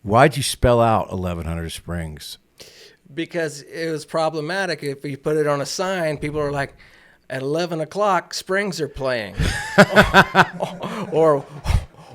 Why'd you spell out 1100 Springs? Because it was problematic. If you put it on a sign, people are like, at 11 o'clock, Springs are playing. Or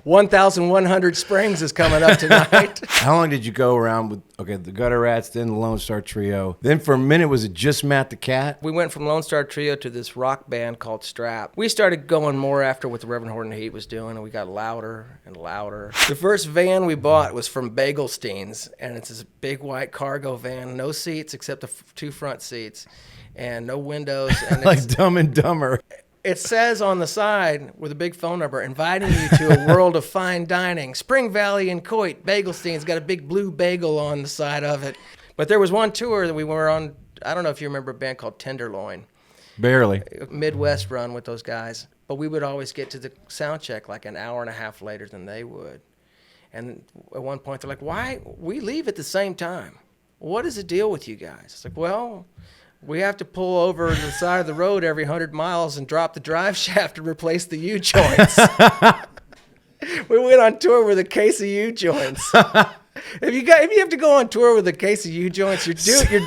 1,100 Springs is coming up tonight. How long did you go around with, the Gutter Rats, then the Lone Star Trio? Then for a minute, was it just Matt the Cat? We went from Lone Star Trio to this rock band called Strap. We started going more after what the Reverend Horton Heat was doing, and we got louder and louder. The first van we bought was from Bagelstein's, and it's this big white cargo van, no seats except the two front seats, and no windows. And Like Dumb and Dumber. It says on the side with a big phone number, inviting you to a world of fine dining. Spring Valley and Coit. Bagelstein's got a big blue bagel on the side of it. But there was one tour that we were on. I don't know if you remember a band called Tenderloin. Barely. Midwest run with those guys. But we would always get to the sound check like an hour and a half later than they would. And at one point, they're like, why? We leave at the same time. What is the deal with you guys? It's like, well, we have to pull over to the side of the road every 100 miles and drop the drive shaft to replace the U-joints. We went on tour with a case of U-joints. If you have to go on tour with a case of U-joints, you're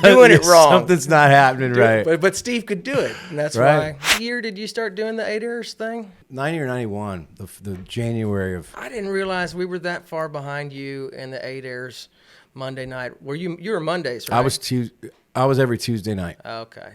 doing it wrong. Something's not happening right. But Steve could do it, and that's right. why. What year did you start doing the 8 Airs thing? 90 or 91, the January of... I didn't realize we were that far behind you in the 8 Airs Monday night. You were Mondays, right? I was every Tuesday night. Okay.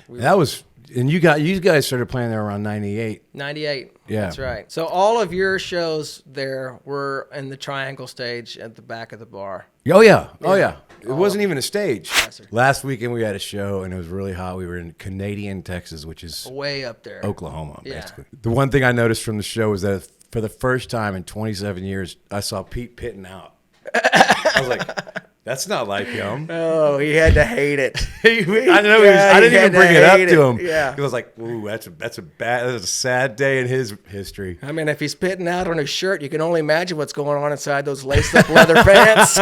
And you guys started playing there around 98. 98. Yeah. That's right. So all of your shows there were in the triangle stage at the back of the bar. Oh, yeah. Oh, yeah. It wasn't even a stage. Yes, Last weekend we had a show, and it was really hot. We were in Canadian, Texas, which is way up there. Oklahoma, basically. The one thing I noticed from the show was that for the first time in 27 years, I saw Pete Pitton out. I was like... That's not like him. Oh, he had to hate it. I know. I didn't even bring it up to him. Yeah, he was like, "Ooh, that's a sad day in his history." I mean, if he's pitting out on his shirt, you can only imagine what's going on inside those laced-up leather pants.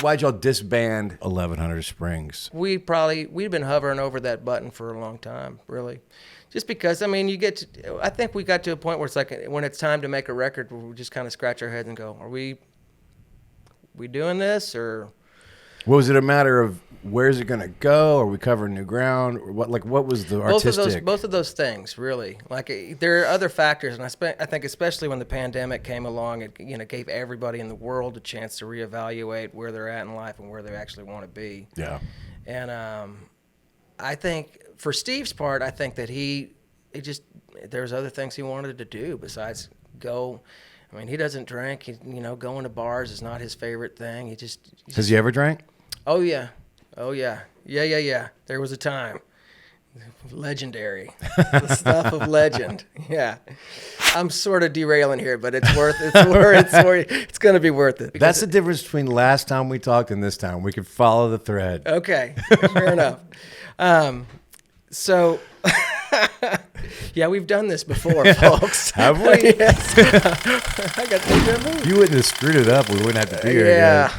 Why'd y'all disband 1100 Springs? We'd been hovering over that button for a long time, really. Just because, I mean, I think we got to a point where it's like when it's time to make a record, we just kind of scratch our heads and go, "Are we doing this?" Or was it a matter of where's it going to go? Are we covering new ground? Or what was the artistic? Both of those things, really. Like there are other factors, and I think especially when the pandemic came along, it gave everybody in the world a chance to reevaluate where they're at in life and where they actually want to be. Yeah. And I think for Steve's part, I think that there's other things he wanted to do besides go. I mean, he doesn't drink. Going to bars is not his favorite thing. Has he ever drank? Oh, yeah. Yeah. There was a time. Legendary. The stuff of legend. Yeah. I'm sort of derailing here, but it's going to be worth it. That's the difference between last time we talked and this time. We can follow the thread. Okay. Fair enough. So... Yeah, we've done this before, folks. Have we? Yes. I got the If you wouldn't have screwed it up, we wouldn't have to be here. Yeah.